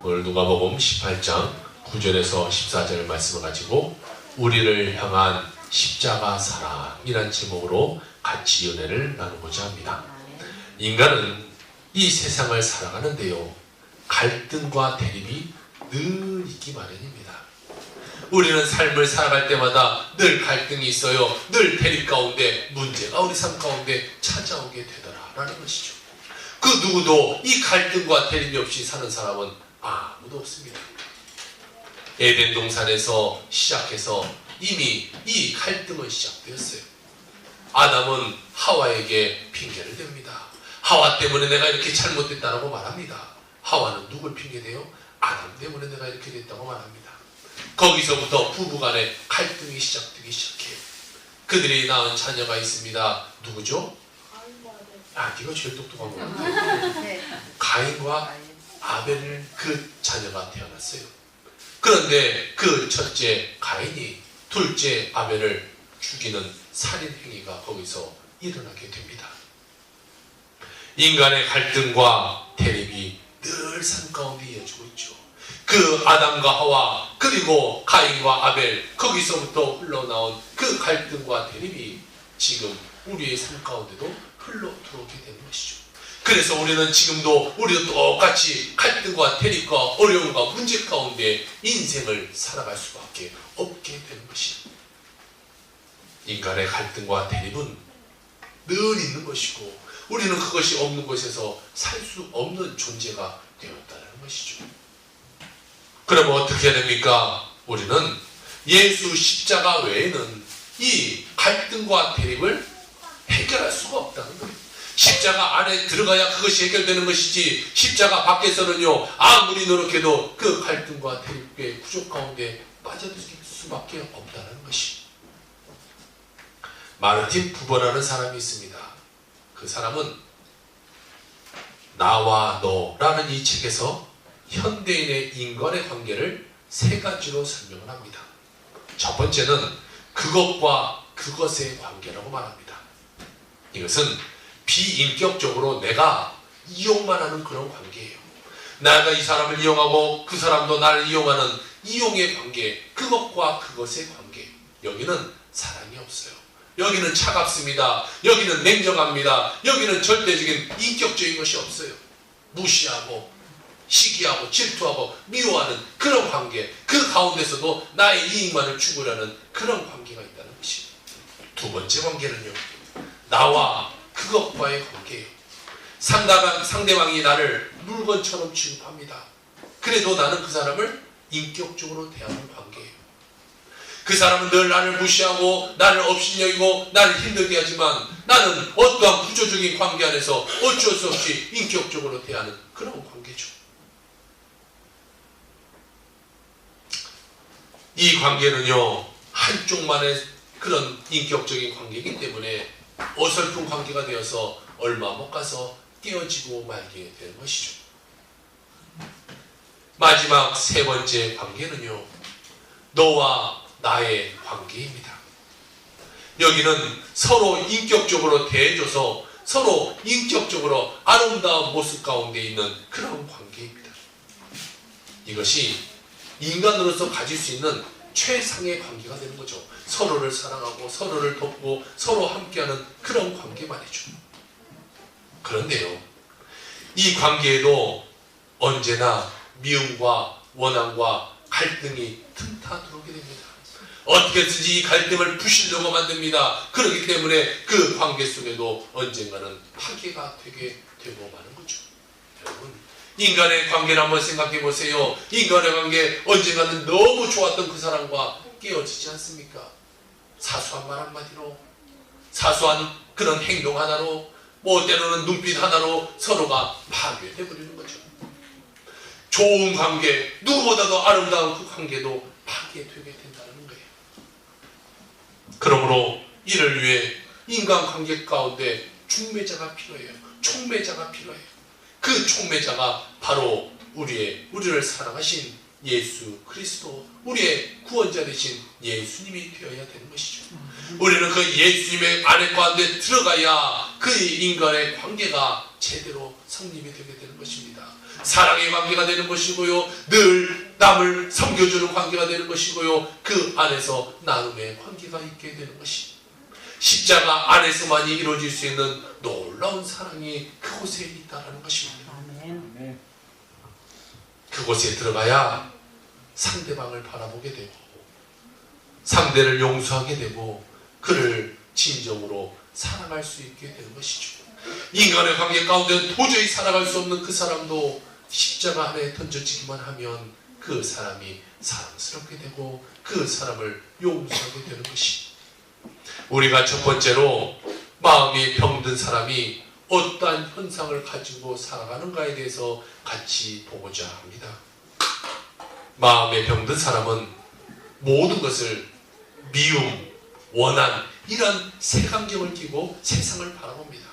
오늘 누가복음 18장 9절에서 14절 말씀을 가지고 우리를 향한 십자가 사랑이란 제목으로 같이 은혜를 나누고자 합니다. 인간은 이 세상을 살아가는데요, 갈등과 대립이 늘 있기 마련입니다. 우리는 삶을 살아갈 때마다 늘 갈등이 있어요. 늘 대립 가운데 문제가 우리 삶 가운데 찾아오게 되더라라는 것이죠. 그 누구도 이 갈등과 대립이 없이 사는 사람은 아무도 없습니다. 에덴 동산에서 시작해서 이미 이 갈등은 시작되었어요. 아담은 하와에게 핑계를 댑니다. 하와 때문에 내가 이렇게 잘못됐다고 말합니다. 하와는 누굴 핑계대요? 아담 때문에 내가 이렇게 됐다고 말합니다. 거기서부터 부부간의 갈등이 시작되기 시작해요. 그들이 낳은 자녀가 있습니다. 누구죠? 네가 제일 똑똑한 거야. 가인과 아벨을 그 자녀가 태어났어요. 그런데 그 첫째 가인이 둘째 아벨을 죽이는 살인 행위가 거기서 일어나게 됩니다. 인간의 갈등과 대립이 늘 삶 가운데 이어지고 있죠. 그 아담과 하와 그리고 가인과 아벨, 거기서부터 흘러나온 그 갈등과 대립이 지금 우리의 삶 가운데도 흘러 들어오게 되는 것이죠. 그래서 우리도 똑같이 갈등과 대립과 어려움과 문제 가운데 인생을 살아갈 수밖에 없게 되는 것입니다. 인간의 갈등과 대립은 늘 있는 것이고 우리는 그것이 없는 곳에서 살 수 없는 존재가 되었다는 것이죠. 그럼 어떻게 해야 됩니까? 우리는 예수 십자가 외에는 이 갈등과 대립을 해결할 수가 없다는 거예요. 십자가 안에 들어가야 그것이 해결되는 것이지, 십자가 밖에서는요, 아무리 노력해도 그 갈등과 대립의 구조 가운데 빠져들 수밖에 없다는 것이. 마르틴 부버라는 사람이 있습니다. 그 사람은 나와 너라는 이 책에서 현대인의 인간의 관계를 세 가지로 설명을 합니다. 첫 번째는 그것과 그것의 관계라고 말합니다. 이것은 비인격적으로 내가 이용만 하는 그런 관계예요. 내가 이 사람을 이용하고 그 사람도 나를 이용하는 이용의 관계, 그것과 그것의 관계. 여기는 사랑이 없어요. 여기는 차갑습니다. 여기는 냉정합니다. 여기는 절대적인 인격적인 것이 없어요. 무시하고 시기하고 질투하고 미워하는 그런 관계, 그 가운데서도 나의 이익만을 추구하는 그런 관계가 있다는 것입니다. 두 번째 관계는요, 나와 그것과의 관계예요. 상대방이 나를 물건처럼 취급합니다. 그래도 나는 그 사람을 인격적으로 대하는 관계예요. 그 사람은 늘 나를 무시하고 나를 업신여기고 나를 힘들게 하지만 나는 어떠한 구조적인 관계 안에서 어쩔 수 없이 인격적으로 대하는 그런 관계죠. 이 관계는요, 한쪽만의 그런 인격적인 관계이기 때문에 어설픈 관계가 되어서 얼마 못 가서 깨어지고 말게 되는 것이죠. 마지막 세 번째 관계는요, 너와 나의 관계입니다. 여기는 서로 인격적으로 대해줘서 서로 인격적으로 아름다운 모습 가운데 있는 그런 관계입니다. 이것이 인간으로서 가질 수 있는 최상의 관계가 되는 거죠. 서로를 사랑하고 서로를 돕고 서로 함께하는 그런 관계 말이죠. 그런데요, 이 관계에도 언제나 미움과 원함과 갈등이 틈타 들어오게 됩니다. 어떻게든지 이 갈등을 부시려고 만듭니다. 그렇기 때문에 그 관계 속에도 언젠가는 파괴가 되게 되고 마는 거죠. 여러분, 인간의 관계를 한번 생각해 보세요. 인간의 관계, 언젠가는 너무 좋았던 그 사람과 깨어지지 않습니까? 사소한 말 한마디로, 사소한 그런 행동 하나로, 때로는 눈빛 하나로 서로가 파괴돼 버리는 거죠. 좋은 관계, 누구보다도 아름다운 그 관계도 파괴되게 된다는 거예요. 그러므로 이를 위해 인간관계 가운데 중매자가 필요해요. 촉매자가 필요해요. 그 촉매자가 바로 우리를 사랑하신 예수 그리스도, 우리의 구원자 되신 예수님이 되어야 되는 것이죠. 우리는 그 예수님의 안에 가운데 들어가야 그 인간의 관계가 제대로 성립이 되게 되는 것입니다. 사랑의 관계가 되는 것이고요. 늘 남을 섬겨주는 관계가 되는 것이고요. 그 안에서 나눔의 관계가 있게 되는 것입니다. 십자가 안에서만이 이루어질 수 있는 놀라운 사랑이 그곳에 있다는 것입니다. 아멘. 그곳에 들어가야 상대방을 바라보게 되고 상대를 용서하게 되고 그를 진정으로 사랑할 수 있게 되는 것이죠. 인간의 관계 가운데 도저히 살아갈 수 없는 그 사람도 십자가 안에 던져지기만 하면 그 사람이 사랑스럽게 되고 그 사람을 용서하게 되는 것입니다. 우리가 첫 번째로 마음이 병든 사람이 어떠한 현상을 가지고 살아가는가에 대해서 같이 보고자 합니다. 마음에 병든 사람은 모든 것을 미움, 원한 이런 색안경을 끼고 세상을 바라봅니다.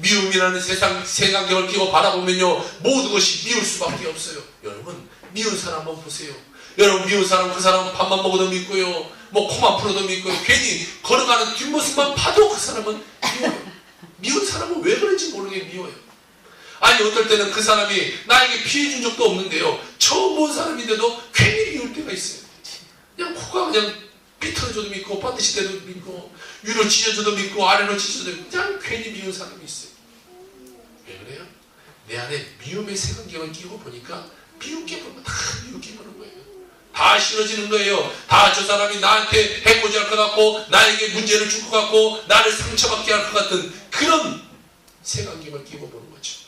미움이라는 색안경을 끼고 바라보면요 모든 것이 미울 수밖에 없어요. 여러분 미운 사람 한번 보세요. 여러분 미운 사람 그 사람은 밥만 먹어도 믿고요 뭐 코만 풀어도 믿고요 괜히 걸어가는 뒷모습만 봐도 그 사람은 미워요. 미운 사람은 왜 그런지 모르게 미워요. 아니 어떨 때는 그 사람이 나에게 피해 준 적도 없는데요 처음 본 사람인데도 괜히 미울 때가 있어요. 그냥 코가 그냥 비틀어져도 믿고 반드시 때도 믿고 위로 찢어져도 믿고 아래로 찢어져도 믿고 그냥 괜히 미운 사람이 있어요. 왜 그래요? 내 안에 미움의 색안경을 끼고 보니까 미움게 보면 다 미움게 보는 거예요. 다 싫어지는 거예요. 다 저 사람이 나한테 해코지 할 것 같고 나에게 문제를 줄 것 같고 나를 상처받게 할 것 같은 그런 색안경을 끼고 보는 거죠.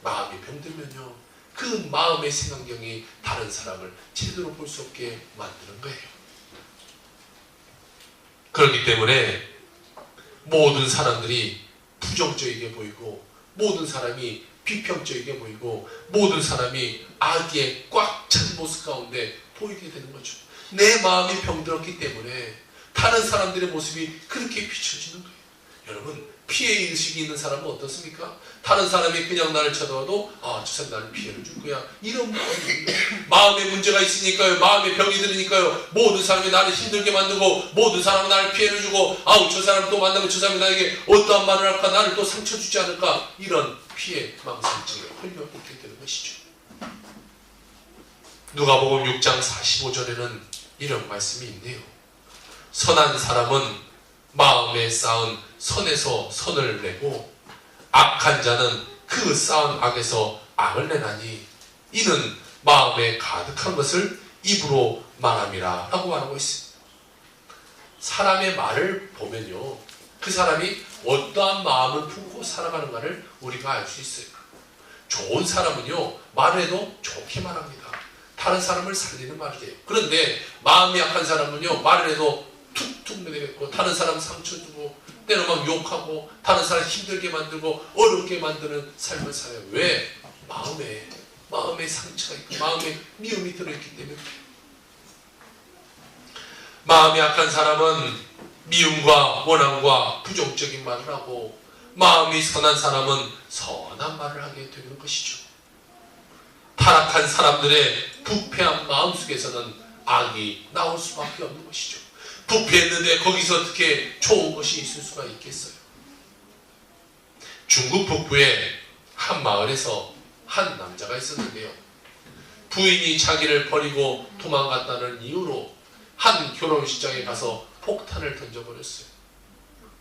마음이 병들면요 그 마음의 색안경이 다른 사람을 제대로 볼 수 없게 만드는 거예요. 그렇기 때문에 모든 사람들이 부정적이게 보이고 모든 사람이 비평적이게 보이고 모든 사람이 악에 꽉 찬 모습 가운데 보이게 되는 거죠. 내 마음이 병들었기 때문에 다른 사람들의 모습이 그렇게 비춰지는 거예요. 여러분 피해의식이 있는 사람은 어떻습니까? 다른 사람이 그냥 나를 쳐다봐도 아, 저 사람이 나를 피해를 줄 거야. 이런 마음에 문제가 있으니까요. 마음에 병이 들으니까요. 모든 사람이 나를 힘들게 만들고 모든 사람이 나를 피해를 주고 아우 저 사람 또 만나면 저 사람이 나에게 어떠한 말을 할까 나를 또 상처 주지 않을까 이런 피해 망상증에 홀려 있게 되는 것이죠. 누가복음 6장 45절에는 이런 말씀이 있네요. 선한 사람은 마음에 쌓은 선에서 선을 내고 악한 자는 그 쌓은 악에서 악을 내나니 이는 마음에 가득한 것을 입으로 말함이라 라고 말하고 있습니다. 사람의 말을 보면요 그 사람이 어떠한 마음을 품고 살아가는가를 우리가 알 수 있어요. 좋은 사람은요 말을 해도 좋게 말합니다. 다른 사람을 살리는 말을 해요. 그런데 마음이 약한 사람은요 말을 해도 툭툭 내뱉고 다른 사람 상처 주고 때로 막 욕하고 다른 사람 힘들게 만들고 어렵게 만드는 삶을 살아요. 왜? 마음에 상처가 있고 마음에 미움이 들어있기 때문에. 마음이 약한 사람은 미움과 원함과 부정적인 말을 하고 마음이 선한 사람은 선한 말을 하게 되는 것이죠. 타락한 사람들의 부패한 마음속에서는 악이 나올 수밖에 없는 것이죠. 부패했는데 거기서 어떻게 좋은 것이 있을 수가 있겠어요. 중국 북부의 한 마을에서 한 남자가 있었는데요. 부인이 자기를 버리고 도망갔다는 이유로 한 결혼식장에 가서 폭탄을 던져버렸어요.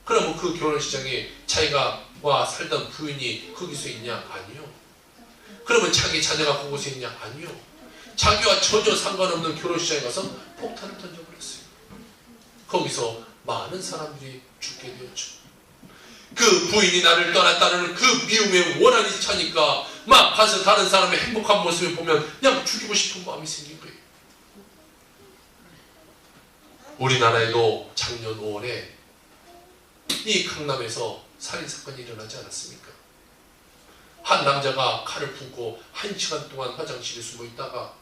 그러면 그 결혼식장에 자기가 살던 부인이 거기서 있냐? 아니요. 그러면 자기 자녀가 그곳에 있냐? 아니요. 자기와 전혀 상관없는 결혼식장에 가서 폭탄을 던져버렸어요. 거기서 많은 사람들이 죽게 되었죠. 그 부인이 나를 떠났다는 그 미움의 원한이 차니까 막 가서 다른 사람의 행복한 모습을 보면 그냥 죽이고 싶은 마음이 생긴 거예요. 우리나라에도 작년 5월에 이 강남에서 살인사건이 일어나지 않았습니까? 한 남자가 칼을 품고 1시간 동안 화장실에 숨어 있다가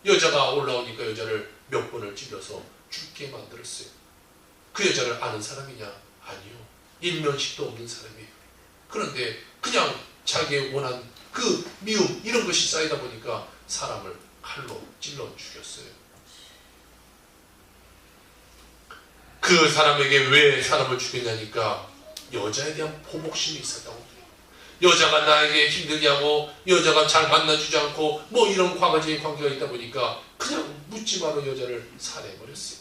여자가 올라오니까 여자를 몇 번을 찔러서 죽게 만들었어요. 그 여자를 아는 사람이냐? 아니요. 일면식도 없는 사람이에요. 그런데 그냥 자기의 원한 그 미움 이런 것이 쌓이다 보니까 사람을 칼로 찔러 죽였어요. 그 사람에게 왜 사람을 죽였냐니까 여자에 대한 보복심이 있었다고 해요. 여자가 나에게 힘들게 하고 여자가 잘 만나주지 않고 뭐 이런 과거적인 관계가 있다 보니까 그냥 묻지마로 여자를 살해해버렸어요.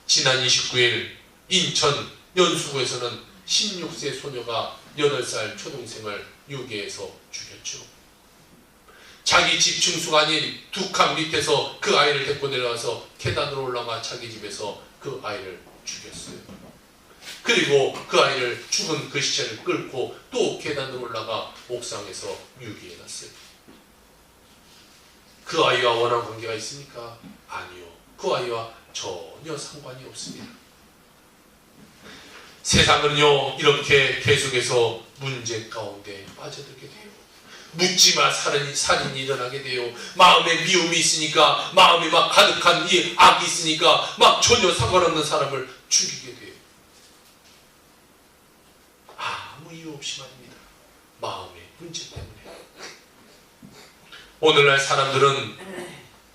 지난 29일 인천 연수구에서는 16세 소녀가 8살 초동생을 유괴해서 죽였죠. 자기 집 중수가 아닌 두 칸 밑에서 그 아이를 데리고 내려와서 계단으로 올라가 자기 집에서 그 아이를 죽였어요. 그리고 그 아이를 죽은 그 시체를 끌고 또 계단으로 올라가 옥상에서 유기해놨어요. 그 아이와 원한 관계가 있습니까? 아니요. 그 아이와 전혀 상관이 없습니다. 세상은요 이렇게 계속해서 문제 가운데 빠져들게 돼요. 묻지마 살인이 일어나게 돼요. 마음에 미움이 있으니까, 마음이 막 가득한 이 악이 있으니까 막 전혀 상관없는 사람을 죽이게 돼요. 아무 이유 없이 말입니다. 마음의 문제 때문에. 오늘날 사람들은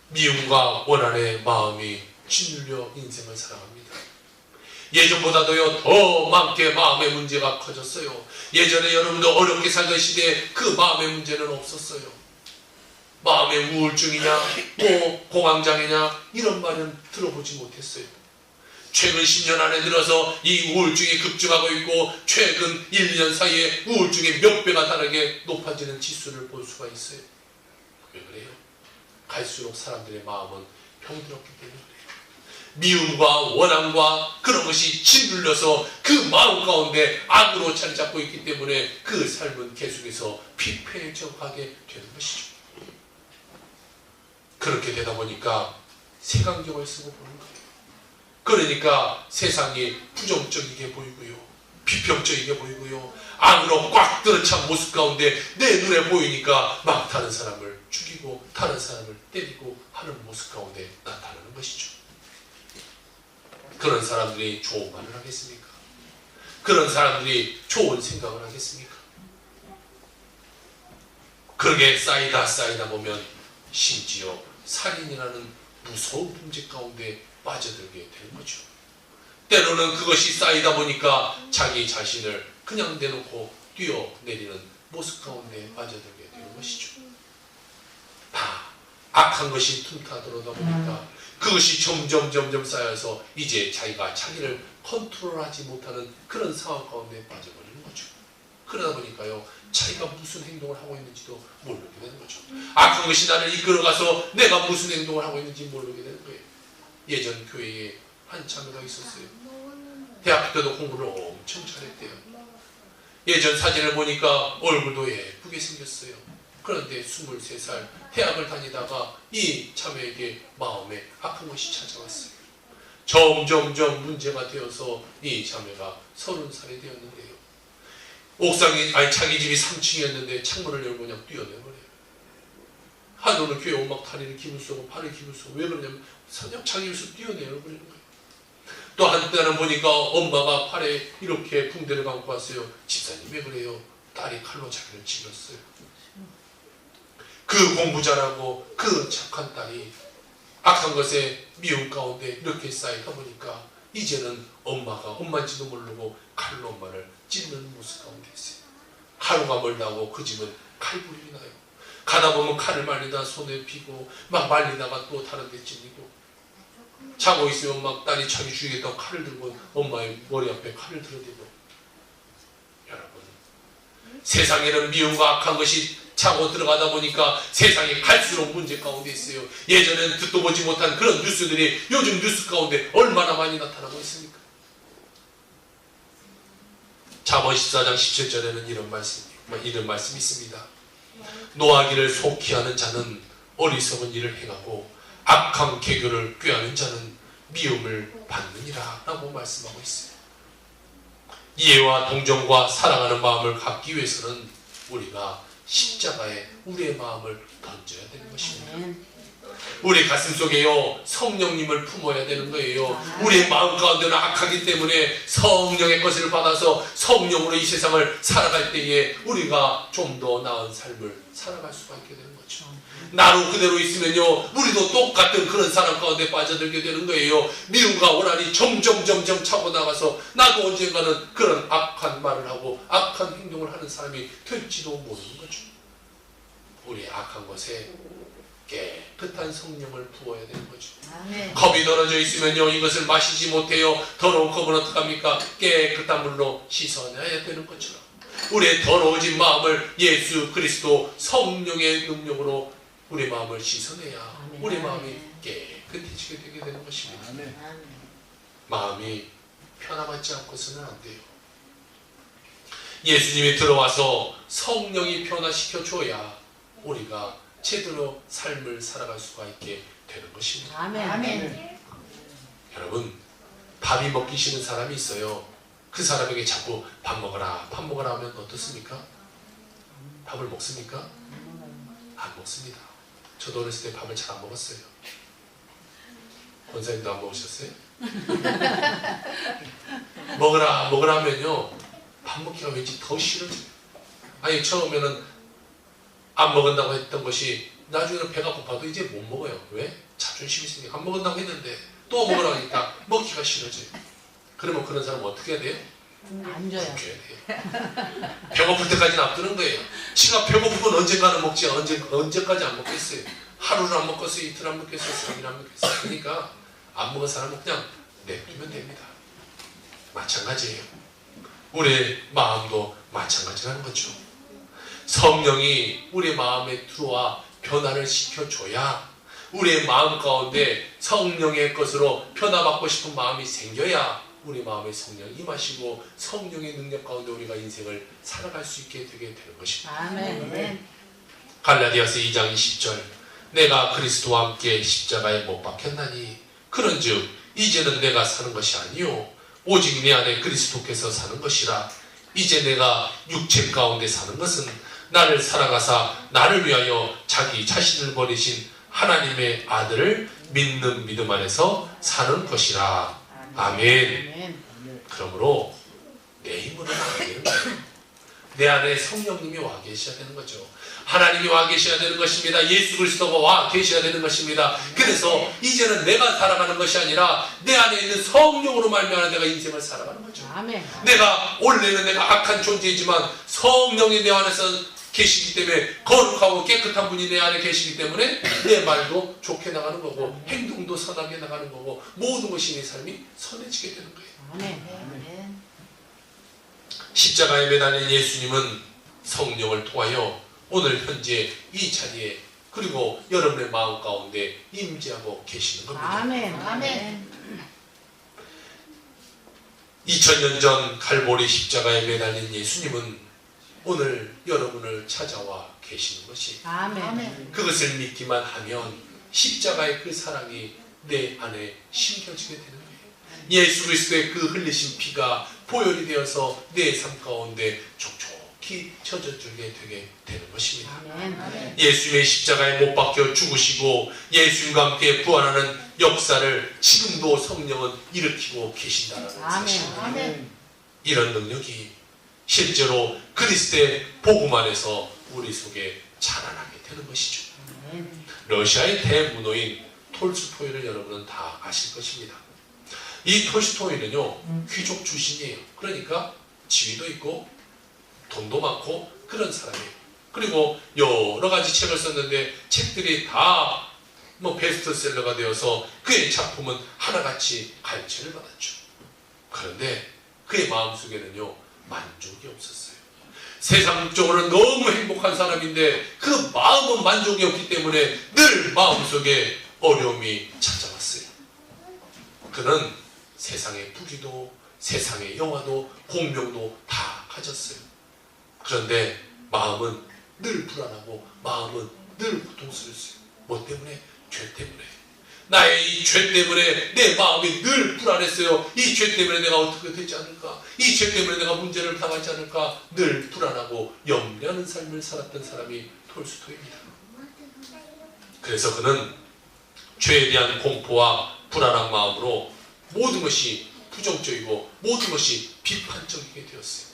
미움과 원한의 마음이 짓눌려 인생을 살아갑니다. 예전보다도요 더 많게 마음의 문제가 커졌어요. 예전에 여러분도 어렵게 살던 시대에 그 마음의 문제는 없었어요. 마음의 우울증이냐 뭐 공황장애냐 이런 말은 들어보지 못했어요. 최근 10년 안에 들어서 이 우울증이 급증하고 있고 최근 1, 2년 사이에 우울증이 몇 배가 다르게 높아지는 지수를 볼 수가 있어요. 왜 그래요? 갈수록 사람들의 마음은 병들었기 때문에 그래요. 미움과 원함과 그런 것이 짓눌려서 그 마음 가운데 악으로 자리 잡고 있기 때문에 그 삶은 계속해서 피폐해져 가게 되는 것이죠. 그렇게 되다 보니까 색안경을 쓰고 보는 거예요. 그러니까 세상이 부정적이게 보이고요. 비평적이게 보이고요. 악으로 꽉 들어찬 모습 가운데 내 눈에 보이니까 막 다른 사람을 죽이고 다른 사람을 때리고 하는 모습 가운데 나타나는 것이죠. 그런 사람들이 좋은 말을 하겠습니까? 그런 사람들이 좋은 생각을 하겠습니까? 그렇게 쌓이다 보면 심지어 살인이라는 무서운 문제 가운데 빠져들게 되는 거죠. 때로는 그것이 쌓이다 보니까 자기 자신을 그냥 내놓고 뛰어내리는 모습 가운데 빠져들게 되는 것이죠. 다 악한 것이 틈타 들어오다 보니까 그것이 점점 쌓여서 이제 자기가 자기를 컨트롤하지 못하는 그런 상황 가운데 빠져버리는 거죠. 그러다 보니까요 자기가 무슨 행동을 하고 있는지도 모르게 되는 거죠. 악한 것이 나를 이끌어가서 내가 무슨 행동을 하고 있는지 모르게 되는 거예요. 예전 교회에 한 자매가 있었어요. 대학교 때도 공부를 엄청 잘했대요. 예전 사진을 보니까 얼굴도 예쁘게 생겼어요. 그런데 23살 대학을 다니다가 이 자매에게 마음에 아픈 것이 찾아왔어요. 점점 문제가 되어서 이 자매가 30살이 되었는데요. 옥상이 자기 집이 3층이었는데 창문을 열고 그냥 뛰어내버려요. 한우는 교회 오막 다리를 기분 쓰고 발을 기분 쓰고 왜 그러냐면 그냥 자기 집에서 뛰어내버리는 거예요. 또 한때는 보니까 엄마가 팔에 이렇게 붕대를 감고 왔어요. 집사님 왜 그래요? 딸이 칼로 자기를 찔렀어요. 그 공부 잘하고 그 착한 딸이 악한 것에 미움 가운데 이렇게 쌓이다 보니까 이제는 엄마가 엄마인지도 모르고 칼로 엄마를 찢는 모습 가운데 있어요. 하루가 멀다고 그 집은 칼불이 나요. 가다 보면 칼을 말리다 손에 피고 막 말리다가 또 다른 데 찔리고 자고 있으면 막 딸이 자기 죽이겠다고 칼을 들고 엄마의 머리 앞에 칼을 들어대고. 여러분 세상에는 미움과 악한 것이 차고 들어가다 보니까 세상이 갈수록 문제 가운데 있어요. 예전에는 듣도 보지 못한 그런 뉴스들이 요즘 뉴스 가운데 얼마나 많이 나타나고 있습니까? 잠언 14장 17절에는 이런 말씀이 있습니다. 노하기를 속히 하는 자는 어리석은 일을 행하고 악한 계교를 꾀하는 자는 미움을 받느니라 라고 말씀하고 있어요. 이해와 동정과 사랑하는 마음을 갖기 위해서는 우리가 십자가에 우리의 마음을 던져야 되는 것입니다. 우리 가슴 속에요 성령님을 품어야 되는 거예요. 우리의 마음 가운데는 악하기 때문에 성령의 것을 받아서 성령으로 이 세상을 살아갈 때에 우리가 좀 더 나은 삶을 살아갈 수가 있게 되는 거죠. 나로 그대로 있으면요 우리도 똑같은 그런 사람 가운데 빠져들게 되는 거예요. 미움과 원한이 점점 차고 나가서 나도 언젠가는 그런 악한 말을 하고 악한 행동을 하는 사람이 될지도 모르는 거죠. 우리의 악한 것에 깨끗한 성령을 부어야 되는 거죠. 아멘. 컵이 더러져 있으면요 이것을 마시지 못해요. 더러운 컵은 어떡합니까? 깨끗한 물로 씻어내야 되는 것처럼 우리의 더러워진 마음을 예수 그리스도 성령의 능력으로 우리 마음을 씻어내야 아멘. 우리 마음이 깨끗해지게 되게 되는 것입니다. 아멘. 마음이 편안하지 않고서는 안 돼요. 예수님이 들어와서 성령이 변화시켜줘야 우리가 제대로 삶을 살아갈 수가 있게 되는 것입니다. 아멘. 아멘. 여러분 밥이 먹기 싫은 사람이 있어요. 그 사람에게 자꾸 밥 먹어라 하면 어떻습니까? 밥을 먹습니까? 안 먹습니다. 저도 어렸을 때 밥을 잘 안 먹었어요. 권사님도 안 먹으셨어요? 먹으라 하면요 밥 먹기가 왠지 더 싫어져요. 아니 처음에는 안 먹는다고 했던 것이 나중에는 배가 고파도 이제 못 먹어요. 왜? 자존심이 생겨. 안 먹는다고 했는데 또 먹으라고 하니까 먹기가 싫어져요. 그러면 그런 사람은 어떻게 해야 돼요? 안 줘요. 굶겨야 돼요. 배고플 때까지 놔두는 거예요. 지가 배고프면 언젠가는 먹지 언제까지 안 먹겠어요. 하루를 안 먹겠어요. 이틀 안 먹겠어요. 3일 안 먹겠어요. 그러니까 안 먹은 사람은 그냥 내비면 됩니다. 마찬가지예요. 우리의 마음도 마찬가지라는 거죠. 성령이 우리의 마음에 들어와 변화를 시켜줘야 우리의 마음 가운데 성령의 것으로 변화받고 싶은 마음이 생겨야 우리 마음에 성령이 임하시고 성령의 능력 가운데 우리가 인생을 살아갈 수 있게 되게 되는 것입니다. 아멘. 갈라디아서 2장 20절 내가 그리스도와 함께 십자가에 못 박혔나니 그런즉 이제는 내가 사는 것이 아니요 오직 내 안에 그리스도께서 사는 것이라. 이제 내가 육체 가운데 사는 것은 나를 사랑하사 나를 위하여 자기 자신을 버리신 하나님의 아들을 믿는 믿음 안에서 사는 것이라. 아멘. 그러므로 내 힘으로는 안 되는 거예요. 내 안에 성령님이 와 계셔야 되는 거죠. 하나님이 와 계셔야 되는 것입니다. 예수 그리스도가 와 계셔야 되는 것입니다. 그래서 이제는 내가 살아가는 것이 아니라 내 안에 있는 성령으로 말미암아 내가 인생을 살아가는 거죠. 아멘. 내가 원래는 내가 악한 존재이지만 성령이 내 안에서 계시기 때문에 거룩하고 깨끗한 분이 내 안에 계시기 때문에 내 말도 좋게 나가는 거고 행동도 선하게 나가는 거고 모든 것이 내 삶이 선해지게 되는 거예요. 아멘. 십자가에 매달린 예수님은 성령을 통하여 오늘 현재 이 자리에 그리고 여러분의 마음 가운데 임재하고 계시는 겁니다. 아멘. 아멘. 2000년 전 갈보리 십자가에 매달린 예수님은 오늘 여러분을 찾아와 계시는 것이 아멘. 그것을 믿기만 하면 십자가의 그 사랑이 내 안에 심겨지게 되는 거예요. 예수 그리스도의 그 흘리신 피가 보혈이 되어서 내 삶 가운데 촉촉히 젖어들게 되게 되는 것입니다. 아멘. 예수님의 십자가에 못 박혀 죽으시고 예수님과 함께 부활하는 역사를 지금도 성령은 일으키고 계신다는 사실입니다. 아멘. 이런 능력이 실제로 그리스도의 복음 안에서 우리 속에 자라나게 되는 것이죠. 아멘. 러시아의 대문호인 톨스토이를 여러분은 다 아실 것입니다. 이 톨스토이는요 귀족 출신이에요. 그러니까 지위도 있고 돈도 많고 그런 사람이에요. 그리고 여러 가지 책을 썼는데 책들이 다 베스트셀러가 되어서 그의 작품은 하나같이 갈채를 받았죠. 그런데 그의 마음속에는요 만족이 없었어요. 세상적으로는 너무 행복한 사람인데 그 마음은 만족이 없기 때문에 늘 마음속에 어려움이 찾아왔어요. 그는 세상의 부귀도 세상의 영화도 공명도 다 가졌어요. 그런데 마음은 늘 불안하고 마음은 늘 고통스러웠어요. 뭐 때문에? 죄 때문에. 나의 이 죄 때문에 내 마음이 늘 불안했어요. 이 죄 때문에 내가 어떻게 되지 않을까? 이 죄 때문에 내가 문제를 당하지 않을까? 늘 불안하고 염려하는 삶을 살았던 사람이 톨스토이입니다. 그래서 그는 죄에 대한 공포와 불안한 마음으로 모든 것이 부정적이고 모든 것이 비판적이게 되었어요.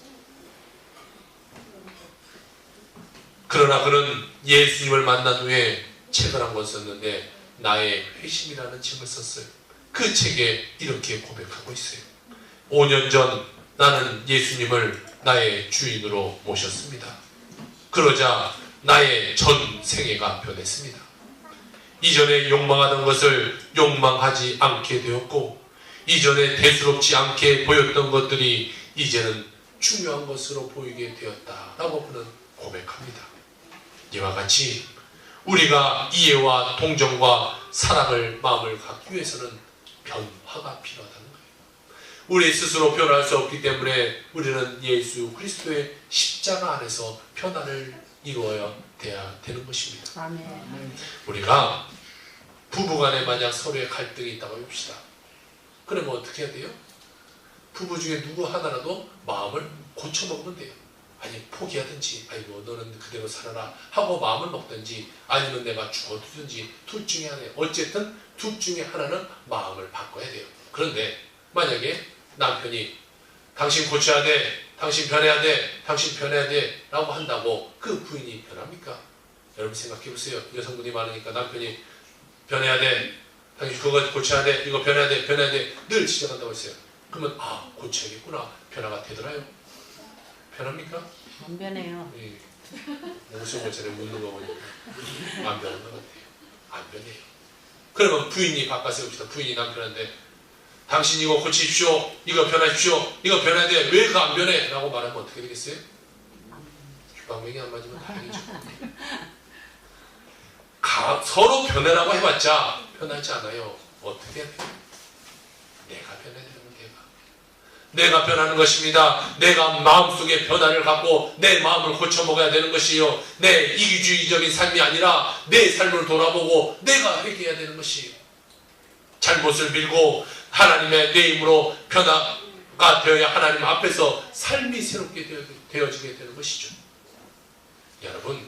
그러나 그는 예수님을 만난 후에 책을 한 권 썼는데 나의 회심이라는 책을 썼어요. 그 책에 이렇게 고백하고 있어요. 5년 전 나는 예수님을 나의 주인으로 모셨습니다. 그러자 나의 전생애가 변했습니다. 이전에 욕망하던 것을 욕망하지 않게 되었고 이전에 대수롭지 않게 보였던 것들이 이제는 중요한 것으로 보이게 되었다라고 그는 고백합니다. 이와 같이 우리가 이해와 동정과 사랑을 마음을 갖기 위해서는 변화가 필요하다는 거예요. 우리 스스로 변할 수 없기 때문에 우리는 예수 그리스도의 십자가 안에서 변화를 이루어야 되는 것입니다. 아멘. 우리가 부부간에 만약 서로의 갈등이 있다고 해봅시다. 그러면 어떻게 해야 돼요? 부부 중에 누구 하나라도 마음을 고쳐먹으면 돼요. 아니 포기하든지 아이고 너는 그대로 살아라 하고 마음을 먹든지 아니면 내가 죽어두든지 둘 중에 하나예요. 어쨌든 둘 중에 하나는 마음을 바꿔야 돼요. 그런데 만약에 남편이 당신 고쳐야 돼, 당신 변해야 돼, 당신 변해야 돼 라고 한다고 그 부인이 변합니까? 여러분 생각해 보세요. 여성분이 많으니까 남편이 변해야 돼, 당신 그거 고쳐야 돼, 이거 변해야 돼, 변해야 돼 늘 지적한다고 했어요. 그러면 아 고쳐야겠구나, 변화가 되더라요. 변합니까? 안 변해요. 무슨 것처럼 묻는 거 보니까 안 변한 것 같아요. 안 변해요. 그러면 부인이 바꿔서 봅시다. 부인이 남편한테 당신 이거 고치십시오, 이거 변하십시오, 이거 변해야 돼, 왜 그거 안 변해? 라고 말하면 어떻게 되겠어요? 귓방맹이 안 맞으면 다행이죠. 서로 변해라고 해봤자 변하지 않아요. 어떻게 해야 돼요? 내가 변해야 되는 건 내가 변하는 것입니다. 내가 마음속에 변화를 갖고 내 마음을 고쳐먹어야 되는 것이요. 내 이기주의적인 삶이 아니라 내 삶을 돌아보고 내가 회개해야 되는 것이에요. 잘못을 밀고 하나님의 내 힘으로 변화가 되어야 하나님 앞에서 삶이 새롭게 되어지게 되는 것이죠. 여러분,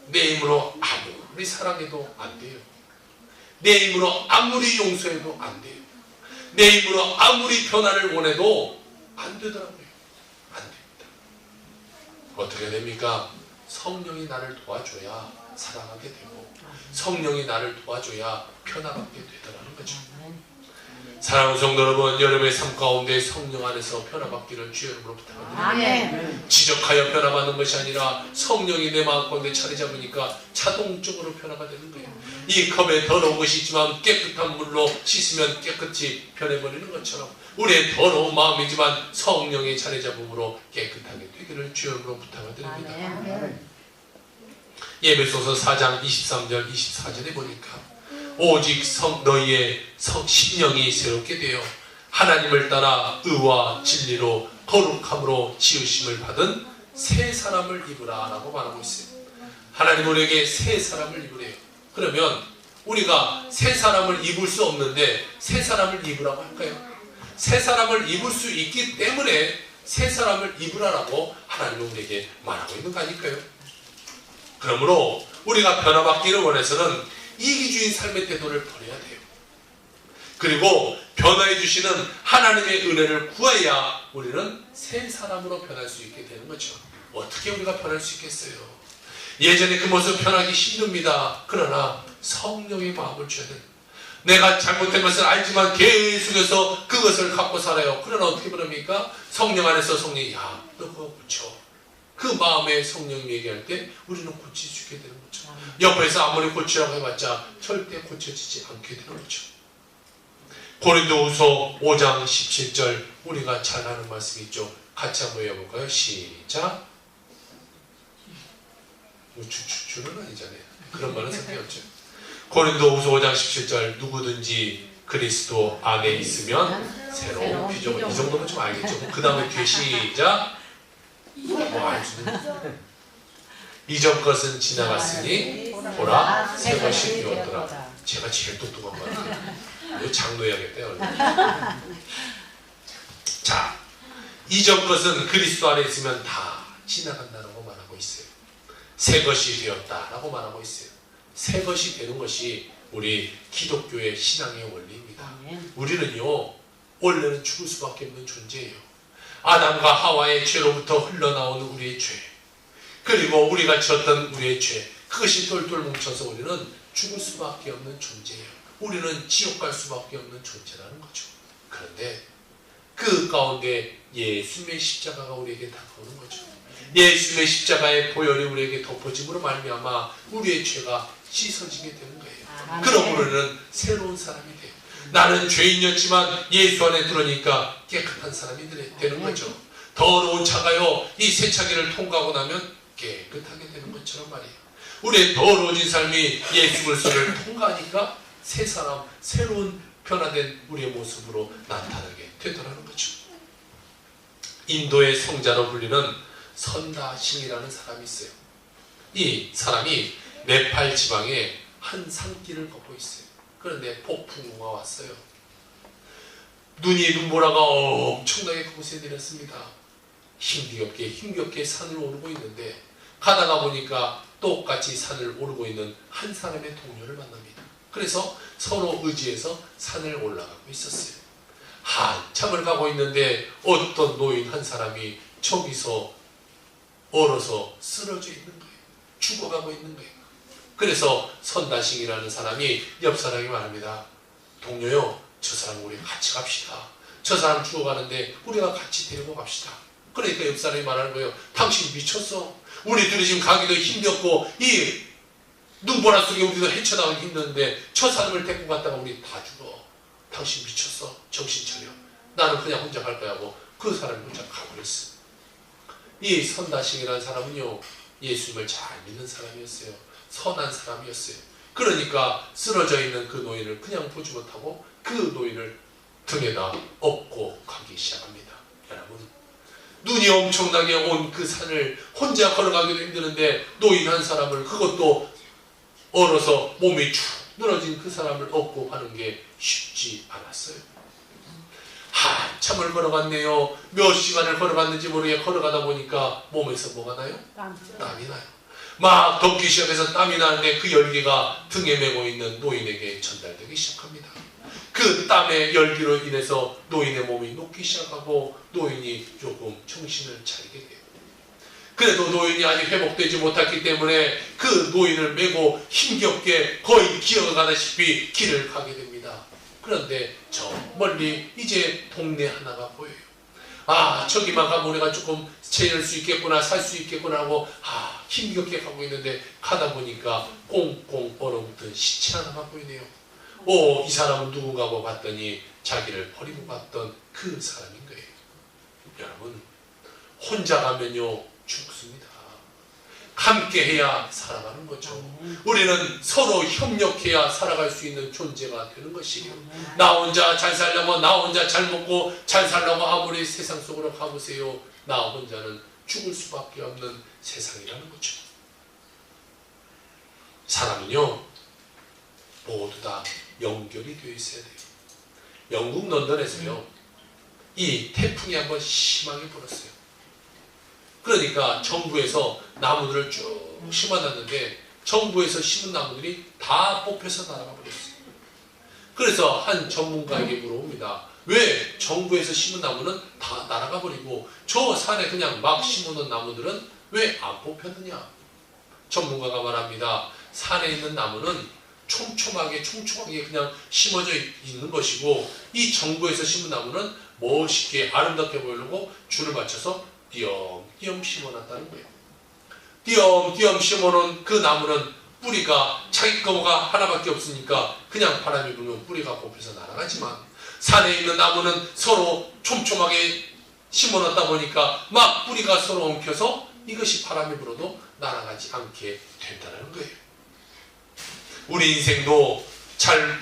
내 힘으로 아무리 사랑해도 안 돼요. 내 힘으로 아무리 용서해도 안 돼요. 내 힘으로 아무리 변화를 원해도 안 되더라고요. 안 됩니다. 어떻게 됩니까? 성령이 나를 도와줘야 사랑하게 되고 성령이 나를 도와줘야 변화받게 되더라는 거죠. 사랑하는 성도 여러분, 여러분의 삶 가운데 성령 안에서 변화받기를 주의 이름으로 부탁합니다. 아멘. 지적하여 변화받는 것이 아니라 성령이 내 마음 가운데 자리 잡으니까 자동적으로 변화가 되는 거예요. 이 컵에 더러운 것이 있지만 깨끗한 물로 씻으면 깨끗이 변해버리는 것처럼 우리의 더러운 마음이지만 성령의 자리 잡음으로 깨끗하게 되기를 주의 이름으로 부탁을 드립니다. 아멘. 예배소서 4장 23절 24절에 보니까 오직 너희의 심령이 새롭게 되어 하나님을 따라 의와 진리로 거룩함으로 지으심을 받은 새 사람을 입으라 라고 말하고 있어요. 하나님 우리에게 새 사람을 입으래요. 그러면 우리가 새 사람을 입을 수 없는데 새 사람을 입으라고 할까요? 새 사람을 입을 수 있기 때문에 새 사람을 입으라라고 하나님은 우리에게 말하고 있는 거 아닐까요? 그러므로 우리가 변화받기를 원해서는 이기주의 삶의 태도를 버려야 돼요. 그리고 변화해 주시는 하나님의 은혜를 구해야 우리는 새 사람으로 변할 수 있게 되는 거죠. 어떻게 우리가 변할 수 있겠어요? 예전에 그 모습 변하기 힘듭니다. 그러나 성령의 마음을 줘야 돼요. 내가 잘못된 것을 알지만 계속해서 그것을 갖고 살아요. 그러나 어떻게 그럽니까? 성령 안에서 성령이 야, 너 그거 고쳐. 그 마음에 성령이 얘기할 때 우리는 고치주게 되는 거죠. 옆에서 아무리 고치라고 해봤자 절대 고쳐지지 않게 되는 거죠. 고린도후서 5장 17절 우리가 잘 아는 말씀이 있죠. 같이 한번 외워볼까요? 시작. 주는 아니잖아요. 그런 말은 상관이 없죠. 고린도후서 5장 17절 누구든지 그리스도 안에 있으면 새로운 피조물. 이 정도면 좀 알겠죠. 그 다음에 뒤에 시작. 이전 것은 지나갔으니 보라 새 것이 되었더라. 제가 제일 똑똑한 것 같아요. 이거 장로해야겠대요. 자, 이전 것은 그리스도 안에 있으면 다 지나간다고 말하고 있어요. 새 것이 되었다라고 말하고 있어요. 새 것이 되는 것이 우리 기독교의 신앙의 원리입니다. 아멘. 우리는요, 원래는 죽을 수밖에 없는 존재예요. 아담과 하와의 죄로부터 흘러나오는 우리의 죄, 그리고 우리가 지었던 우리의 죄, 그것이 똘똘 뭉쳐서 우리는 죽을 수밖에 없는 존재예요. 우리는 지옥 갈 수밖에 없는 존재라는 거죠. 그런데 그 가운데 예수님의 십자가가 우리에게 다가오는 거죠. 예수님의 십자가의 보혈이 우리에게 덮어짐으로 말미암아 우리의 죄가 씻어지게 되는 거예요. 그럼 우리는 새로운 사람이 돼요. 나는 죄인이었지만 예수 안에 들어오니까 깨끗한 사람이 되는 거죠. 더러운 차가요, 이 세차기를 통과하고 나면 깨끗하게 되는 것처럼 말이에요. 우리의 더러워진 삶이 예수 그리스도를 통과하니까 새 사람, 새로운 변화된 우리의 모습으로 나타나게 되더라는 거죠. 인도의 성자로 불리는 선다싱이라는 사람이 있어요. 이 사람이 네팔 지방에 한 산길을 걷고 있어요. 그런데 폭풍우가 왔어요. 눈보라가 엄청나게 그곳에 내렸습니다. 힘겹게 산을 오르고 있는데 가다가 보니까 똑같이 산을 오르고 있는 한 사람의 동료를 만납니다. 그래서 서로 의지해서 산을 올라가고 있었어요. 한참을 가고 있는데 어떤 노인 한 사람이 저기서 얼어서 쓰러져 있는 거예요. 죽어가고 있는 거예요. 그래서 선다싱이라는 사람이 옆 사람에게 말합니다. 동료요, 저 사람 우리 같이 갑시다. 저 사람 죽어가는데 우리가 같이 데리고 갑시다. 그러니까 옆 사람이 말하는 거예요. 당신 미쳤어. 우리 둘이 지금 가기도 힘겹고 이 눈보라 속에 우리도 헤쳐나가기 힘든데 저 사람을 데리고 갔다가 우리 다 죽어. 당신 미쳤어. 정신 차려. 나는 그냥 혼자 갈 거야 하고 그 사람이 혼자 가버렸어. 이 선다싱이라는 사람은요, 예수님을 잘 믿는 사람이었어요. 선한 사람이었어요. 그러니까 쓰러져 있는 그 노인을 그냥 보지 못하고 그 노인을 등에다 업고 가기 시작합니다. 여러분, 눈이 엄청나게 온 그 산을 혼자 걸어가기도 힘드는데 노인 한 사람을, 그것도 얼어서 몸이 축 늘어진 그 사람을 업고 가는 게 쉽지 않았어요. 한참을 걸어갔네요. 몇 시간을 걸어갔는지 모르게 걸어가다 보니까 몸에서 뭐가 나요? 땀이 나요. 막 덥기 시작해서 땀이 나는데 그 열기가 등에 메고 있는 노인에게 전달되기 시작합니다. 그 땀의 열기로 인해서 노인의 몸이 녹기 시작하고 노인이 조금 정신을 차리게 돼요. 그래도 노인이 아직 회복되지 못했기 때문에 그 노인을 메고 힘겹게 거의 기어가다시피 길을 가게 됩니다. 그런데 저 멀리 이제 동네 하나가 보여요. 저기만 가면 우리가 조금 지낼 수 있겠구나, 살 수 있겠구나 하고 힘겹게 가고 있는데 가다 보니까 꽁꽁 얼어붙은 시체 하나가 보이네요. 이 사람은 누군가고 봤더니 자기를 버리고 갔던 그 사람인 거예요. 여러분, 혼자 가면요 죽습니다. 함께 해야 살아가는 거죠. 우리는 서로 협력해야 살아갈 수 있는 존재가 되는 것이에요. 나 혼자 잘 살려고, 나 혼자 잘 먹고 잘 살려고 아무리 세상 속으로 가보세요. 나 혼자는 죽을 수밖에 없는 세상이라는 거죠. 사람은요 모두 다 연결이 되어 있어야 돼요. 영국 런던에서요 이 태풍이 한번 심하게 불었어요. 그러니까 정부에서 나무들을 쭉 심어놨는데 정부에서 심은 나무들이 다 뽑혀서 날아가 버렸어요. 그래서 한 전문가에게 물어봅니다. 왜 정부에서 심은 나무는 다 날아가 버리고 저 산에 그냥 막 심어놓은 나무들은 왜 안 뽑혔느냐? 전문가가 말합니다. 산에 있는 나무는 촘촘하게 그냥 심어져 있는 것이고 이 정부에서 심은 나무는 멋있게 아름답게 보이려고 줄을 맞춰서 띄엄띄엄 심어놨다는 거예요. 띄엄띄엄 심어놓은 그 나무는 뿌리가 자기 거가 하나밖에 없으니까 그냥 바람이 불면 뿌리가 뽑혀서 날아가지만 산에 있는 나무는 서로 촘촘하게 심어놨다 보니까 막 뿌리가 서로 엉켜서 이것이 바람이 불어도 날아가지 않게 된다는 거예요. 우리 인생도 잘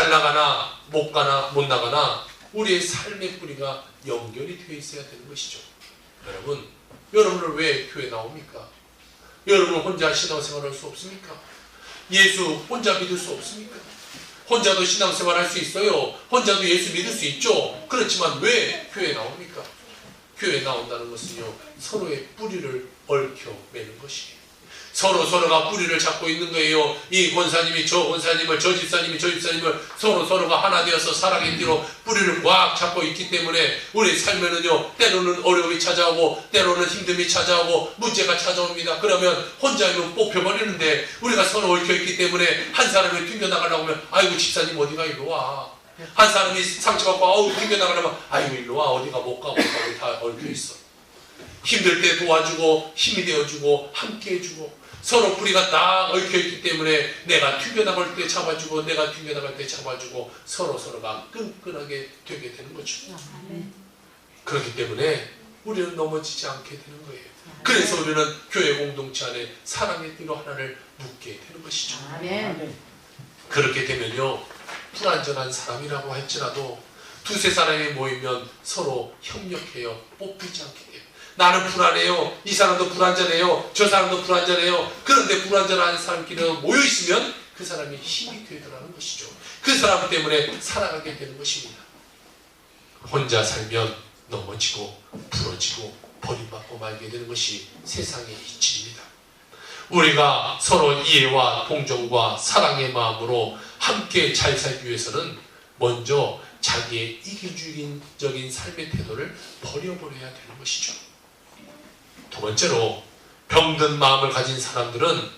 나가나 못 가나 못 나가나 우리의 삶의 뿌리가 연결이 되어 있어야 되는 것이죠. 여러분은 왜 교회 나옵니까? 여러분은 혼자 신앙생활 할 수 없습니까? 예수 혼자 믿을 수 없습니까? 혼자도 신앙생활 할 수 있어요. 혼자도 예수 믿을 수 있죠. 그렇지만 왜 교회 나옵니까? 교회 나온다는 것은요 서로의 뿌리를 얽혀 매는 것이에요. 서로가 뿌리를 잡고 있는 거예요. 이 권사님이 저 권사님을, 저 집사님이 저 집사님을 서로가 하나 되어서 사랑의 띠로 뿌리를 꽉 잡고 있기 때문에 우리 삶에는요, 때로는 어려움이 찾아오고 때로는 힘듦이 찾아오고 문제가 찾아옵니다. 그러면 혼자면 뽑혀버리는데, 우리가 서로 얽혀있기 때문에 한 사람이 튕겨나가려고 하면 아이고 집사님 어디가 이리 와. 한 사람이 상처받고 아우 튕겨나가려면 아이고 이리 와. 어디가 못 가고 다 얽혀있어. 힘들 때 도와주고 힘이 되어주고 함께 해주고 서로 뿌리가 딱 얽혀있기 때문에 내가 튕겨나갈 때 잡아주고 내가 튕겨나갈 때 잡아주고 서로가 끈끈하게 되게 되는 거죠. 그렇기 때문에 우리는 넘어지지 않게 되는 거예요. 그래서 우리는 교회 공동체 안에 사랑의 띠로 하나를 묶게 되는 것이죠. 아멘. 그렇게 되면요, 불완전한 사람이라고 할지라도 두세 사람이 모이면 서로 협력해요. 뽑히지 않게 돼요. 나는 불안해요. 이 사람도 불안전해요. 저 사람도 불안전해요. 그런데 불안전한 사람끼리 모여있으면 그 사람이 힘이 되더라는 것이죠. 그 사람 때문에 살아가게 되는 것입니다. 혼자 살면 넘어지고 부러지고 버림받고 말게 되는 것이 세상의 이치입니다. 우리가 서로 이해와 동정과 사랑의 마음으로 함께 잘 살기 위해서는 먼저 자기의 이기주의적인 삶의 태도를 버려버려야 되는 것이죠. 두 번째로, 병든 마음을 가진 사람들은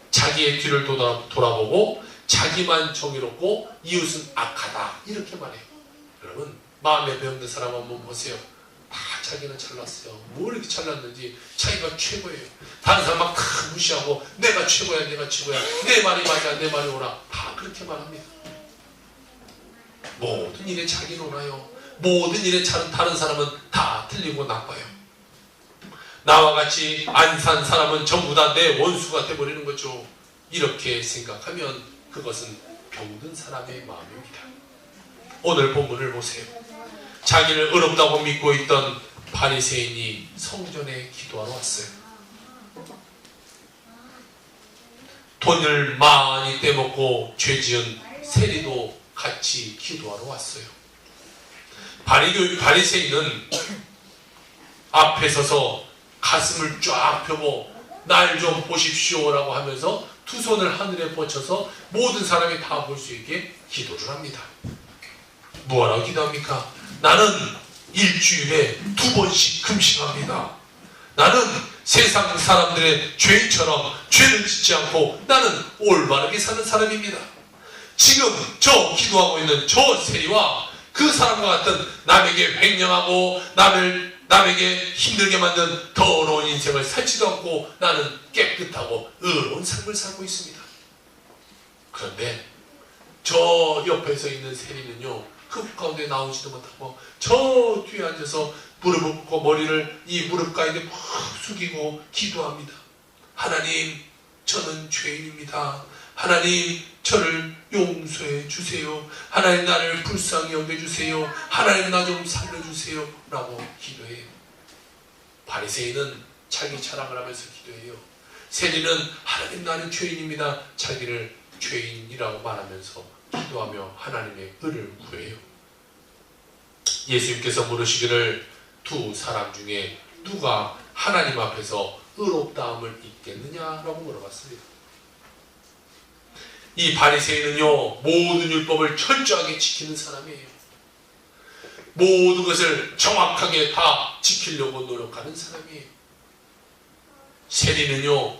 자기의 뒤를 돌아보고 자기만 정의롭고 이웃은 악하다 이렇게 말해요. 여러분, 마음에 병든 사람 한번 보세요. 다 자기는 잘났어요. 뭐 이렇게 잘났는지 자기가 최고예요. 다른 사람 막 다 무시하고 내가 최고야 내 말이 맞아 내 말이 옳아 다 그렇게 말합니다. 모든 일에 자기는 옳아요. 모든 일에 다른 사람은 다 틀리고 나빠요. 나와 같이 안 산 사람은 전부 다 내 원수가 되어버리는 거죠. 이렇게 생각하면 그것은 병든 사람의 마음입니다. 오늘 본문을 보세요. 자기를 의롭다고 믿고 있던 바리새인이 성전에 기도하러 왔어요. 돈을 많이 떼먹고 죄지은 세리도 같이 기도하러 왔어요. 바리새인은 앞에 서서 가슴을 쫙 펴고 날 좀 보십시오라고 하면서 두 손을 하늘에 뻗쳐서 모든 사람이 다 볼 수 있게 기도를 합니다. 뭐하라고 기도합니까? 나는 일주일에 2번씩 금식합니다. 나는 세상 사람들의 죄인처럼 죄를 짓지 않고 나는 올바르게 사는 사람입니다. 지금 저 기도하고 있는 저 세리와 그 사람과 같은 남에게 횡령하고 남에게 힘들게 만든 더러운 인생을 살지도 않고 나는 깨끗하고 의로운 삶을 살고 있습니다. 그런데 저 옆에서 있는 세리는요, 그 가운데 나오지도 못하고 저 뒤에 앉아서 무릎을 꿇고 머리를 이 무릎 가운데 막 숙이고 기도합니다. 하나님, 저는 죄인입니다. 하나님, 저를 용서해 주세요. 하나님, 나를 불쌍히 여겨주세요. 하나님, 나 좀 살려주세요 라고 기도해요. 바리새인은 자기 자랑을 하면서 기도해요. 세리는 하나님, 나는 죄인입니다. 자기를 죄인이라고 말하면서 기도하며 하나님의 의를 구해요. 예수님께서 물으시기를 두 사람 중에 누가 하나님 앞에서 의롭다함을 입겠느냐라고 물어봤습니다. 이 바리새인은요, 모든 율법을 철저하게 지키는 사람이에요. 모든 것을 정확하게 다 지키려고 노력하는 사람이에요. 세리는요,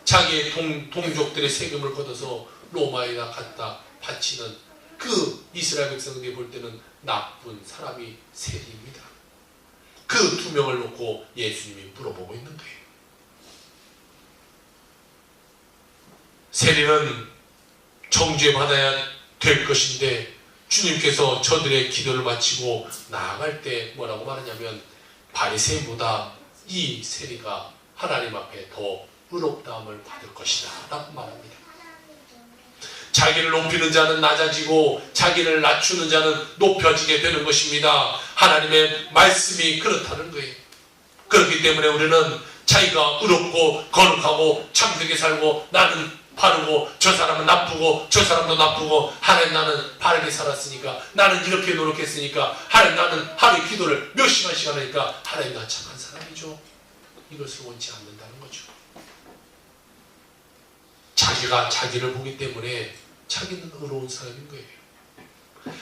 자기의 동족들의 세금을 걷어서 로마에다 갖다 바치는 그 이스라엘 백성들이 볼 때는 나쁜 사람이 세리입니다. 그 두 명을 놓고 예수님이 물어보고 있는 거예요. 세리는 정죄받아야 될 것인데 주님께서 저들의 기도를 마치고 나아갈 때 뭐라고 말하냐면 바리새인보다 이 세리가 하나님 앞에 더 의롭다함을 받을 것이다 라고 말합니다. 자기를 높이는 자는 낮아지고 자기를 낮추는 자는 높여지게 되는 것입니다. 하나님의 말씀이 그렇다는 거예요. 그렇기 때문에 우리는 자기가 의롭고 거룩하고 참되게 살고 나는 바르고 저 사람은 나쁘고 저 사람도 나쁘고 하나님, 나는 바르게 살았으니까, 나는 이렇게 노력했으니까, 하나님, 나는 하루에 기도를 몇 시간씩 하니까 하나님, 나 착한 사람이죠. 이것을 원치 않는다는 거죠. 자기가 자기를 보기 때문에 자기는 의로운 사람인 거예요.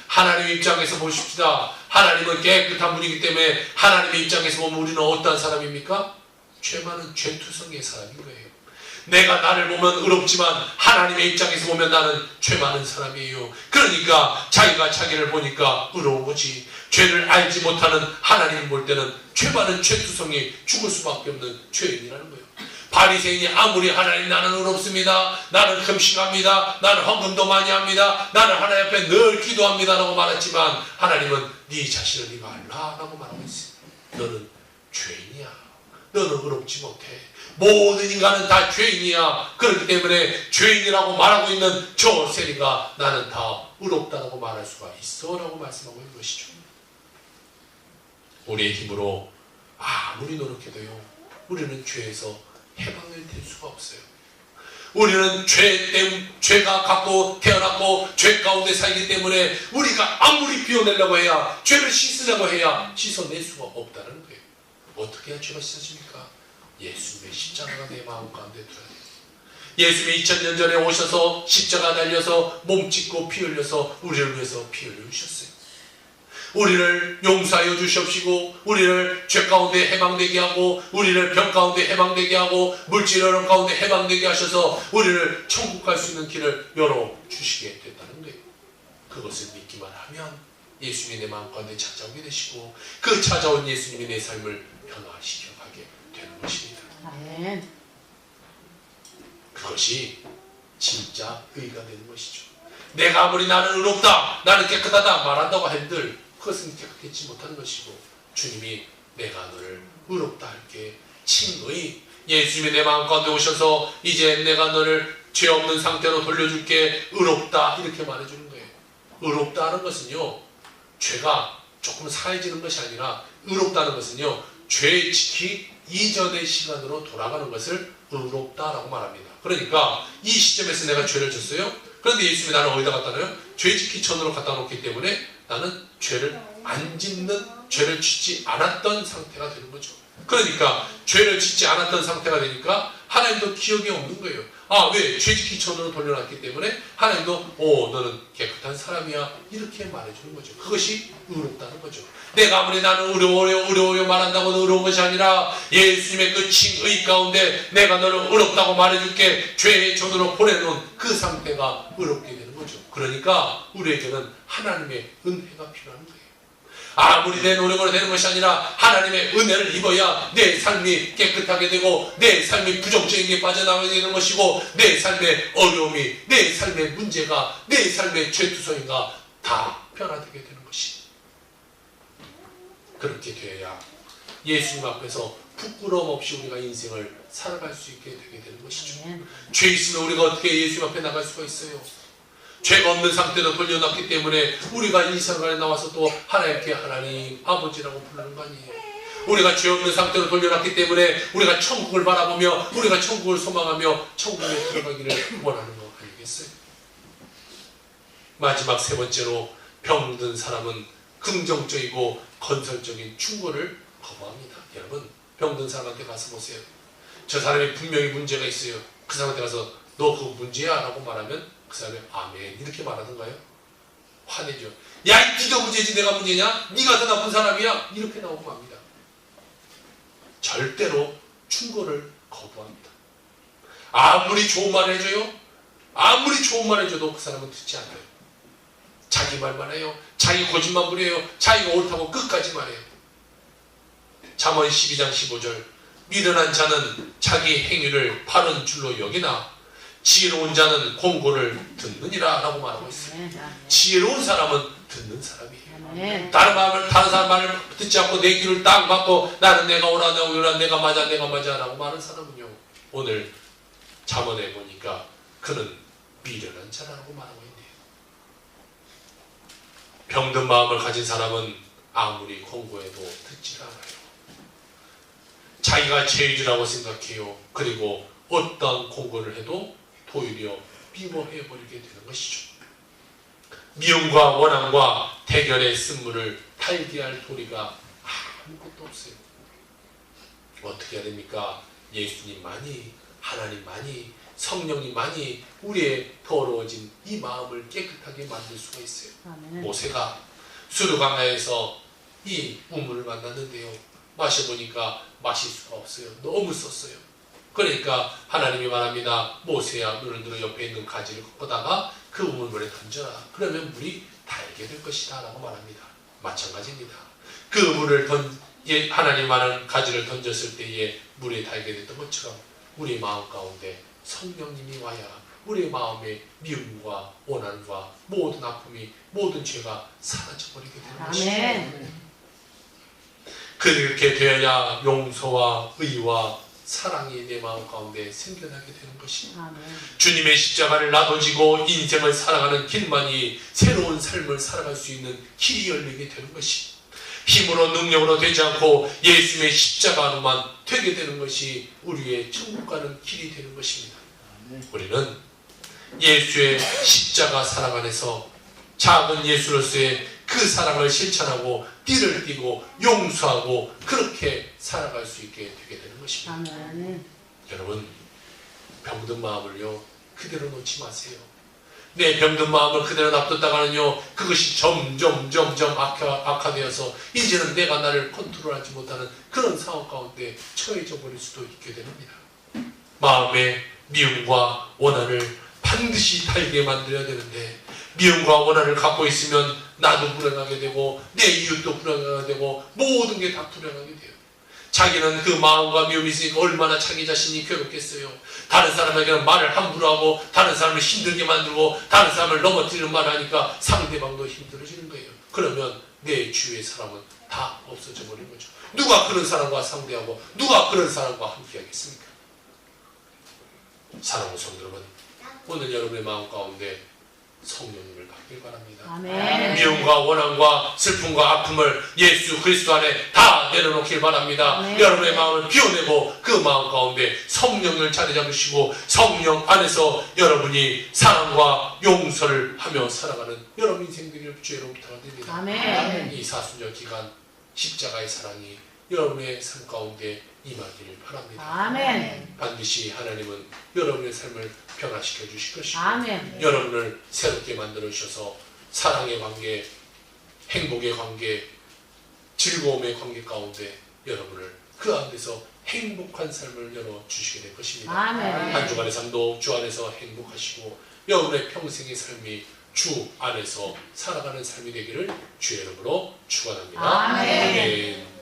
하나님의 입장에서 보십시다. 하나님은 깨끗한 분이기 때문에 하나님의 입장에서 보면 우리는 어떠한 사람입니까? 죄 많은 죄투성이의 사람인 거예요. 내가 나를 보면 의롭지만 하나님의 입장에서 보면 나는 죄 많은 사람이에요. 그러니까 자기가 자기를 보니까 의로운 거지. 죄를 알지 못하는 하나님을 볼 때는 죄 많은 죄투성이 죽을 수밖에 없는 죄인이라는 거예요. 바리새인이 아무리 하나님 나는 의롭습니다. 나는 금식합니다. 나는 헌금도 많이 합니다. 나는 하나님 앞에 늘 기도합니다 라고 말했지만 하나님은 네 자신을 네가 알라 라고 말하고 있어요. 너는 죄인이야. 너는 의롭지 못해. 모든 인간은 다 죄인이야. 그렇기 때문에 죄인이라고 말하고 있는 저 세리가 나는 다 의롭다라고 말할 수가 있어 라고 말씀하고 있는 것이죠. 우리의 힘으로 아무리 노력해도요, 우리는 죄에서 해방을 될 수가 없어요. 우리는 죄가 갖고 태어났고 죄 가운데 살기 때문에 우리가 아무리 비워내려고 해야, 죄를 씻으려고 해야 씻어낼 수가 없다는 거예요. 어떻게 해야 죄가 씻어집니까? 예수님의 십자가가 내 마음 가운데 들어야 돼요. 예수님이 2000년 전에 오셔서 십자가 달려서 몸 찢고 피 흘려서 우리를 위해서 피 흘려 주셨어요. 우리를 용서하여 주시옵시고 우리를 죄 가운데 해방되게 하고 우리를 병 가운데 해방되게 하고 물질 어려움 가운데 해방되게 하셔서 우리를 천국 갈 수 있는 길을 열어주시게 됐다는 거예요. 그것을 믿기만 하면 예수님이 내 마음 가운데 찾아오게 되시고 그 찾아온 예수님이 내 삶을 변화시켜 가게 되는 것입니다. 아멘. 그것이 진짜 의가 되는 것이죠. 내가 아무리 나는 의롭다, 나는 깨끗하다 말한다고 한들 그것은 깨끗하지 못하는 것이고, 주님이 내가 너를 의롭다 할게 친의, 예수님이 내 마음 가운데 오셔서 이제 내가 너를 죄 없는 상태로 돌려줄게 의롭다 이렇게 말해주는 거예요. 의롭다는 것은요, 죄가 조금 사해지는 것이 아니라 의롭다는 것은요, 죄 지키 이전의 시간으로 돌아가는 것을 의롭다라고 말합니다. 그러니까 이 시점에서 내가 죄를 졌어요. 그런데 예수님이 나를 어디다 갖다 놔요? 죄 지키 전으로 갖다 놓기 때문에 나는 죄를 안 짓는, 죄를 짓지 않았던 상태가 되는 거죠. 그러니까 죄를 짓지 않았던 상태가 되니까 하나님도 기억이 없는 거예요. 왜? 죄 지키 전으로 돌려놨기 때문에 하나님도 너는 깨끗한 사람이야 이렇게 말해주는 거죠. 그것이 의롭다는 거죠. 내가 아무리 나는 의로워요 말한다고는 의로운 것이 아니라 예수님의 그 칭의 가운데 내가 너를 의롭다고 말해줄게 죄의 전으로 보내놓은 그 상태가 의롭게 되는 거죠. 그러니까 우리에게는 하나님의 은혜가 필요한 거예요. 아무리 내 노력으로 되는 것이 아니라 하나님의 은혜를 입어야 내 삶이 깨끗하게 되고 내 삶이 부정적인 게 빠져나가게 되는 것이고 내 삶의 어려움이, 내 삶의 문제가, 내 삶의 죄투성이가 다 변화되게 되는 것이. 그렇게 되어야 예수님 앞에서 부끄러움 없이 우리가 인생을 살아갈 수 있게 되게 되는 것이죠. 죄 있으면 우리가 어떻게 예수님 앞에 나갈 수가 있어요? 죄가 없는 상태로 돌려놨기 때문에 우리가 이 세상에 나와서 또 하나님께 하나님 아버지라고 부르는 거 아니에요. 우리가 죄 없는 상태로 돌려놨기 때문에 우리가 천국을 바라보며 우리가 천국을 소망하며 천국에 들어가기를 원하는 거 아니겠어요? 마지막 세 번째로 병든 사람은 긍정적이고 건설적인 충고를 거부합니다. 여러분, 병든 사람한테 가서 보세요. 저 사람이 분명히 문제가 있어요. 그 사람한테 가서 너 그거 문제야? 라고 말하면 그 사람이 아멘 이렇게 말하던가요? 화내죠. 야, 네가 문제지 내가 문제냐? 네가 더 나쁜 사람이야? 이렇게 나오고 맙니다. 절대로 충고를 거부합니다. 아무리 좋은 말 해줘요, 아무리 좋은 말 해줘도 그 사람은 듣지 않아요. 자기 말만 해요. 자기 거짓말 부려요. 자기가 옳다고 끝까지 말해요. 잠언 12장 15절 미련한 자는 자기 행위를 바른 줄로 여기나 지혜로운 자는 공고를 듣느니라 라고 말하고 있어요. 지혜로운 사람은 듣는 사람이에요. 다른 사람 말을 듣지 않고 내 귀를 딱 막고 나는 내가 옳아 내가 맞아 라고 말하는 사람은요, 오늘 잠언에 보니까 그는 미련한 자라고 말하고 있네요. 병든 마음을 가진 사람은 아무리 공고해도 듣지 않아요. 자기가 죄인이라고 생각해요. 그리고 어떤 공고를 해도 오히려 미워해버리게 되는 것이죠. 미움과 원함과 대결의 쓴물을 탈게 할 도리가 아무것도 없어요. 어떻게 해야 됩니까? 예수님만이, 하나님만이 성령님만이 우리의 더러워진 이 마음을 깨끗하게 만들 수가 있어요. 아멘. 모세가 수르강가에서 이 우물을 만났는데요. 마셔보니까 마실 수가 없어요. 너무 썼어요. 그러니까 하나님이 말합니다. 모세야, 눈을 들어 옆에 있는 가지를 꺾다가 그 우물물에 던져라. 그러면 물이 달게 될 것이다 라고 말합니다. 마찬가지입니다. 그 물을 하나님 말하는 가지를 던졌을 때에 물에 달게 됐던 것처럼 우리 마음 가운데 성령님이 와야 우리 마음의 미움과 원한과 모든 아픔이, 모든 죄가 사라져버리게 되는 것입니다. 아멘. 그렇게 되어야 용서와 의와 사랑이 내 마음 가운데 생겨나게 되는 것입니다. 아멘. 주님의 십자가를 나눠지고 인생을 살아가는 길만이 새로운 삶을 살아갈 수 있는 길이 열리게 되는 것입니다. 힘으로 능력으로 되지 않고 예수님의 십자가로만 되게 되는 것이 우리의 천국 가는 길이 되는 것입니다. 우리는 예수의 십자가 사랑 안에서 작은 예수로서의 그 사랑을 실천하고 띠를 띠고 용서하고 그렇게 살아갈 수 있게 되게 되는 것입니다. 아멘. 여러분, 병든 마음을요 그대로 놓지 마세요. 내 병든 마음을 그대로 놔뒀다가는요 그것이 점점 악화되어서 이제는 내가 나를 컨트롤하지 못하는 그런 상황 가운데 처해져 버릴 수도 있게 됩니다. 마음의 미움과 원한을 반드시 달게 만들어야 되는데, 미움과 원한을 갖고 있으면 나도 불행하게 되고 내 이웃도 불행하게 되고 모든 게 다 불행하게 돼요. 자기는 그 마음과 미움이 있으니까 얼마나 자기 자신이 괴롭겠어요. 다른 사람에게는 말을 함부로 하고 다른 사람을 힘들게 만들고 다른 사람을 넘어뜨리는 말을 하니까 상대방도 힘들어지는 거예요. 그러면 내 주위의 사람은 다 없어져 버린 거죠. 누가 그런 사람과 상대하고 누가 그런 사람과 함께 하겠습니까? 사랑하는 성도 여러분, 오늘 여러분의 마음 가운데 성령님을 받길 바랍니다. 아멘. 미움과 원한과 슬픔과 아픔을 예수 그리스도 안에 다 내려놓길 바랍니다. 아멘. 여러분의 마음을 비워내고 그 마음 가운데 성령을 자리 잡으시고 성령 안에서 여러분이 사랑과 용서를 하며 살아가는 여러분 인생들을 주의로 부탁드립니다. 아멘. 이 사순절 기간 십자가의 사랑이 여러분의 삶 가운데 임하기를 바랍니다. 아멘. 반드시 하나님은 여러분의 삶을 변화시켜 주실 것이고 아멘. 여러분을 새롭게 만들어 주셔서 사랑의 관계, 행복의 관계, 즐거움의 관계 가운데 여러분을 그 안에서 행복한 삶을 열어 주시게 될 것입니다. 아멘. 한 주간의 삶도 주 안에서 행복하시고 여러분의 평생의 삶이 주 안에서 살아가는 삶이 되기를 주의 이름으로 축원합니다. 아멘. 아멘.